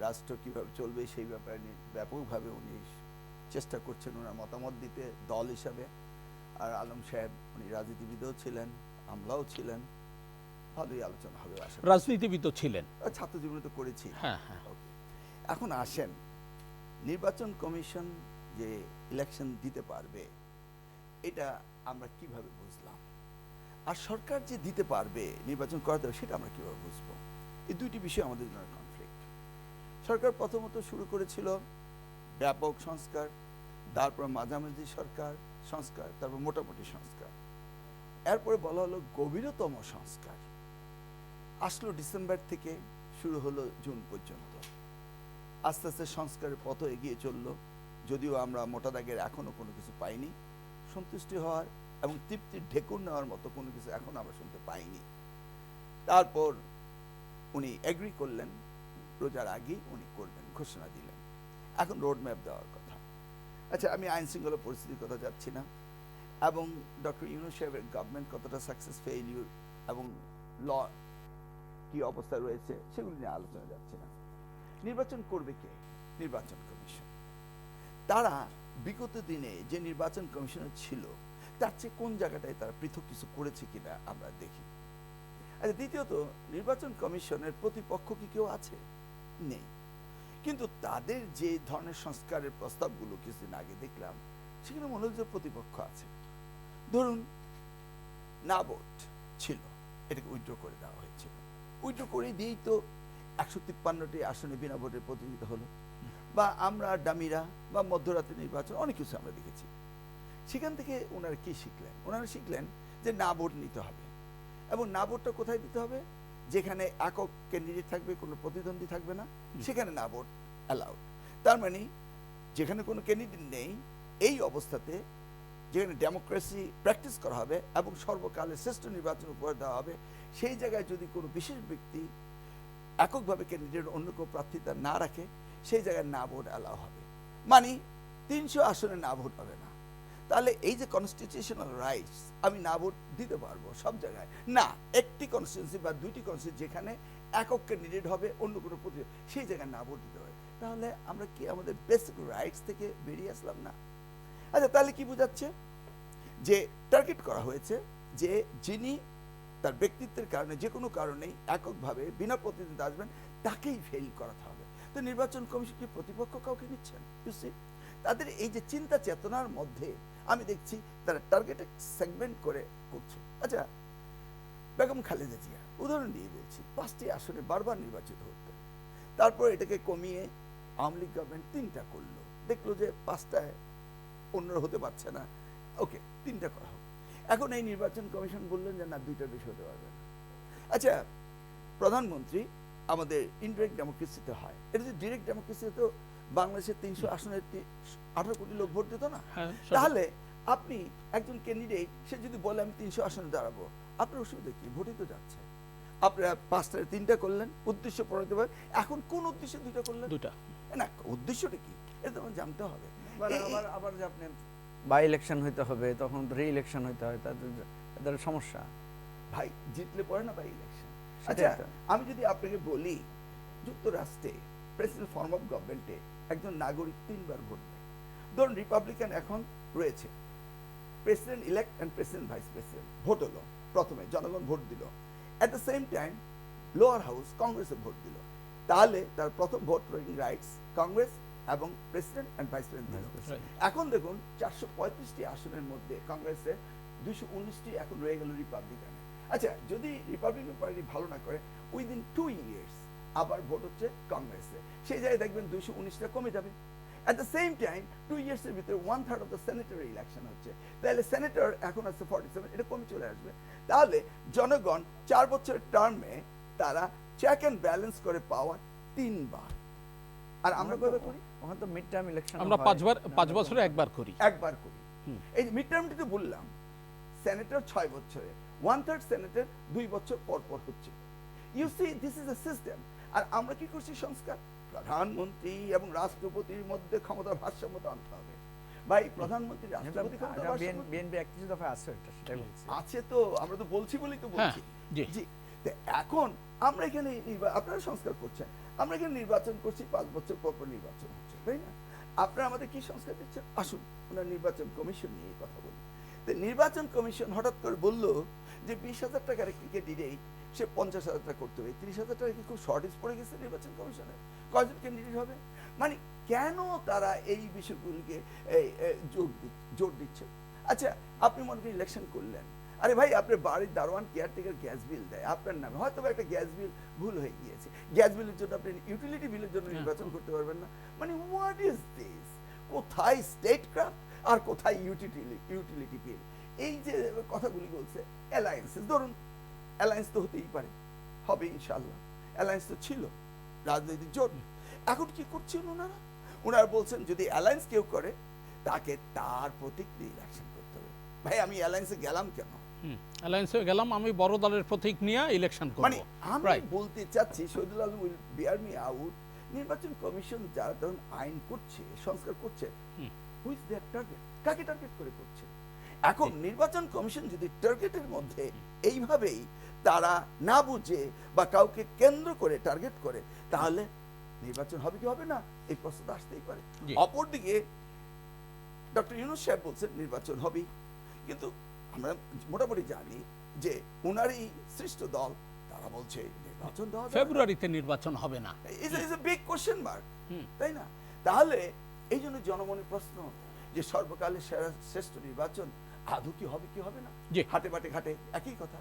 রাষ্ট্র কিভাবে চলবে সেই ব্যাপারে ব্যাপকভাবে উনি চেষ্টা করছেন ওনার মতামত দিতে দল হিসাবে। আর আলম সাহেব উনি রাজনীতিবিদও ছিলেন, আমলাও ছিলেন, ভালোই আলোচনা হবে আশা করি। রাজনীতিবিদও ছিলেন। ছাত্র জীবনে তো করেছি। হ্যাঁ হ্যাঁ। ওকে, এখন আসেন নির্বাচন কমিশন যে ইলেকশন দিতে পারবে এটা আমরা কিভাবে বুঝলাম, আর সরকার যে দিতে পারবে নির্বাচন করাতে হবে সেটা আমরা কিভাবে বুঝবো? এই দুইটি বিষয় আমাদের জন্য কনফ্লিক্ট। সরকার প্রথমত শুরু করেছিল ব্যাপক সংস্কার, তারপর মাঝামাঝি সংস্কার, তারপর মোটামুটি সংস্কার, এরপরে বলা হলো গভীরতম সংস্কার। আসলো ডিসেম্বর থেকে, শুরু হলো জুন পর্যন্ত। আস্তে আস্তে সংস্কারের পথ এগিয়ে চলল, যদিও আমরা মোটা দাগের এখনো কোনো কিছু পাইনি। সন্তুষ্টি হওয়ার এবং তৃপ্তির ঢেকুর নেওয়ার মতো কোনো কিছু এখন আমরা শুনতে পাইনি। তারপর উনি এগ্রি করলেন, রোজার আগেই উনি করবেন, ঘোষণা দিলেন। এখন রোড ম্যাপ দেওয়ার কথা। আচ্ছা, আমি আইন শৃঙ্খলা পরিস্থিতির কথা যাচ্ছি না, এবং ডক্টর ইউনূস সাহেবের গভর্নমেন্ট কতটা সাকসেস ফেইলিউর এবং ল কি অবস্থা রয়েছে সেগুলি নিয়ে আলোচনা যাচ্ছে না। নির্বাচন করবে কে? নির্বাচন কমিশন। তারা বিগত দিনে যে নির্বাচন কমিশনার ছিল তার চেয়ে কোন জায়গাটায় তারা পৃথক কিছু করেছে কিনা আমরা দেখি। আচ্ছা, দ্বিতীয়ত, নির্বাচন কমিশনের প্রতিপক্ষ কি কেউ আছে? নেই। কিন্তু তাদের যে ধরনের সংস্কারের প্রস্তাবগুলো কিছুদিন আগে দেখলাম, সেখানে মনে হচ্ছে প্রতিপক্ষ আছে। ধরুন, না ভোট ছিল, এটাকে উইথড্র করে দেওয়া হয়েছিল। উইথড্র করে দিয়েই তো 153টি আসনে বিনা ভোটের প্রতিযোগিতা হলো। বা আমরা ডামিরা বা মধ্যরাতের নির্বাচন, অনেক কিছু আমরা দেখেছি। সেখান থেকে ওনারা কি শিখলেন? ওনারা শিখলেন যে না ভোট নিতে হবে, এবং না ভোটটা কোথায় দিতে হবে? যেখানে একক ক্যান্ডিডেট থাকবে, কোনো প্রতিদ্বন্দ্বী থাকবে না, সেখানে না ভোট অ্যালাউড। তার মানে যেখানে কোনো ক্যান্ডিডেট নেই, এই অবস্থাতে যেখানে ডেমোক্রেসি প্র্যাকটিস করা হবে এবং সর্বকালের শ্রেষ্ঠ নির্বাচন উপহার দেওয়া হবে, সেই জায়গায় যদি কোনো বিশেষ ব্যক্তি এককভাবে ক্যান্ডিডেট অন্য কেউ প্রার্থিতা না রাখে, সেই জায়গায় না ভোট অ্যালাউ হবে। মানে 300 আসনে না ভোট হবে না। তাহলে এই যে কনস্টিটিউশনাল রাইটস, আমি না ভোট দিতে পারবো সব জায়গায় না, একটি কনস্টিটিউয়েন্সি বা দুইটি কনস্টিটিউয়েন্সি যেখানে একক ক্যান্ডিডেট হবে, অন্য কোনো প্রতিযোগী, সেই জায়গায় না ভোট দিতে হবে। তাহলে আমরা কি আমাদের বেসিক রাইটস থেকে বেরিয়ে আসলাম না? আচ্ছা, তাহলে কি বোঝাচ্ছে? যে টার্গেট করা হয়েছে যে যিনি তার ব্যক্তিত্বের কারণে যে কোনো কারণেই এককভাবে বিনা প্রতিদ্বন্দ্বিতা আসবেন, তাকেই ফেল করাতে হবে। তো নির্বাচন কমিশন কি প্রতিপক্ষ কাউকে নিচ্ছেন? তাদের এই যে চিন্তা চেতনার মধ্যে আমি দেখছি তারা টার্গেটেড সেগমেন্ট করে করছে। আচ্ছা, বেগম খালেদা জিয়া উদাহরণ দিয়ে বলছি, 5টি আসনে বারবার নির্বাচিত হতেন। তারপর এটাকে কমিয়ে আওয়ামী লীগ গভর্নমেন্ট 3টা করলো, দেখলো যে 5টায় অন্যরা হতে পারছে না, ওকে 3টা করা হোক। এখন এই নির্বাচন কমিশন বললেন যে না, 2টার বেশি হতে পারবে না। আচ্ছা, প্রধানমন্ত্রী আমাদের ইনডিরেক্ট ডেমোক্রেসিতে হয়, এটা যে ডিরেক্ট ডেমোক্রেসিতে তো বাংলাদেশের 300 আসনের 18 কোটি লোক ভোট দিত না। তাহলে আপনি একজন ক্যান্ডিডেট, সে যদি বলে আমি 300 আসনে দাঁড়াবো, আপনার অসুবিধা কি? ভোটই তো যাচ্ছে। আপনারা 5টায় 3টা করলেন, উদ্দেশ্য প্রণীত হবে। এখন কোন উদ্দেশ্যে 2টা করলেন? 2টা না, উদ্দেশ্যটা কি এটা তো জানতে হবে। আবার যে আপনি বাই ইলেকশন হইতে হবে, তখন রি ইলেকশন হইতে হয়, তাদের সমস্যা। ভাই, জিতলে পরে না বাই ইলেকশন। আচ্ছা, আমি যদি আপনাকে বলি, যুক্তরাষ্ট্রে প্রেসিডেন্ট ফর্ম অফ গভর্নমেন্টে একজন নাগরিক 3বার ভোট দেয়। ধরুন রিপাবলিকান এখন রয়েছে, president elect and president vice president vote হলো, প্রথমে জনগণ ভোট দিল, at the same time lower house কংগ্রেসে ভোট দিল। তাহলে তার প্রথম ভোট রাইটস কংগ্রেস এবং প্রেসিডেন্ট এন্ড ভাইস প্রেসিডেন্ট দিল। এখন দেখুন 435টি আসনের মধ্যে কংগ্রেসের 219টি এখন রয়ে গেল রিপাবলিকানে। আচ্ছা, যদি রিপাবলিকান পার্টি ভালো না করে, উইদিন 2 ইয়ার্স আবার ভোট হচ্ছে কংগ্রেসে, সেই জায়গায় দেখবেন 219টা কমে যাবে। At the same time 2 ইয়ার্সের ভিতরে 1/3 অফ দ্য সেনেটরি ইলেকশন হচ্ছে, তাহলে সেনেটর এখন আছে 47, এটা কমে চলে আসবে। তাহলে জনগণ 4 বছরের টার্মে তারা চেক এন্ড ব্যালেন্স করে পাওয়ার 3বার। আর আমরা কবে করি? ওখানে তো মিড টার্ম ইলেকশন আমরা 5 বছরে একবার করি। এই যে মিড টার্মটি তো বললাম, সেনেটর 6 বছরে, 1/3 সেনেটর 2 বছর পর পর হচ্ছে। You see, this is a system. আর আমরা কি করছি? সংস্কার। প্রধানমন্ত্রী এবং রাষ্ট্রপতির মধ্যে ক্ষমতার ভারসাম্যতা আনতে হবে। ভাই, প্রধানমন্ত্রী রাষ্ট্রপতি বিএনপি 31 দফায় আছে, এটা সেটাই বলছি। আছে তো, আমরা তো বলছি বলেই তো বলছি। জি, এখন আমরা এখানে আপনারা সংস্কার করছেন, আমরা এখানে নির্বাচন করছি, 5 বছর পর পর নির্বাচন হচ্ছে, তাই না? আপনারা আমাদের কি সংস্কার দিচ্ছেন? আসুন ওনার নির্বাচন কমিশন নিয়ে কথা বলি। তো নির্বাচন কমিশন হঠাৎ করে বলল যে 20,000 টাকার একটি ক্যান্ডিডেট সে 50,000 টাকা করতে হবে। 30,000 টাকা কি খুব শর্টেজ পড়ে গেছে নির্বাচন কমিশনে? কয়জন ক্যান্ডিডেট হবে? মানে কেন তারা এই বিষয়গুলিকে জোর দিচ্ছে? আচ্ছা, আপনি মনে করেন ইলেকশন করলেন, আরে ভাই আপনার বাড়ির দারোয়ান কেয়ারটেকার গ্যাস বিল দেয় আপনার নামে, হয়তো একটা গ্যাস বিল ভুল হয়ে গিয়েছে, গ্যাস বিলের জন্য আপনি ইউটিলিটি বিলের জন্য নির্বাচন করতে পারবেন না। মানে হোয়াট ইজ দিস? কোথায় স্টেট ক্রাফট আর কোথায় ইউটিলিটি বিল? এই যে কথাগুলি বলছে অ্যালায়েন্সেস, ধরুন অ্যালায়েন্স তো হতেই পারে, হবে ইনশাল্লাহ, অ্যালায়েন্স তো ছিল রাজনৈতিক জোট। এখন কি করছেন ওনারা? ওনারা বলছেন যদি অ্যালায়েন্স কেউ করে তাকে তার প্রতীক দিয়ে ইলেকশন করতে হবে। ভাই আমি অ্যালায়েন্সে গেলাম কেন? অ্যালায়েন্সে গেলাম, আমি বড় দলের প্রতীক নিয়ে ইলেকশন করব। মানে আমি বলতে চাচ্ছি Shahidul Alam will bear me out, নির্বাচন কমিশন যারা ধরুন আইন করছে, সংস্কার করছে, হুই ইজ দেয়ার টার্গেট? কাকে টার্গেট করে করছে? এখন নির্বাচন কমিশন যদি টার্গেটের মধ্যে এইভাবেই তারা না বুঝে বা কাউকে কেন্দ্র করে টার্গেট করে, তাহলে নির্বাচন হবে কি হবে না, এই প্রশ্ন তো আসতেই পারে। অপরদিকে ডক্টর ইউনূস সাহেব বলছেন নির্বাচন হবেই, কিন্তু আমরা মোটামুটি জানি যে উনারই সৃষ্ট দল তারা বলছে নির্বাচন দেওয়া যাবে না। ফেব্রুয়ারিতে নির্বাচন হবে না। Is a big question mark, তাই না? তাহলে এই জন্য জনমনের প্রশ্ন যে সর্বকালের সেরা শ্রেষ্ঠ নির্বাচন আদৌ কি হবে কি হবে না, জি। হাটে বাটে ঘাটে একই কথা।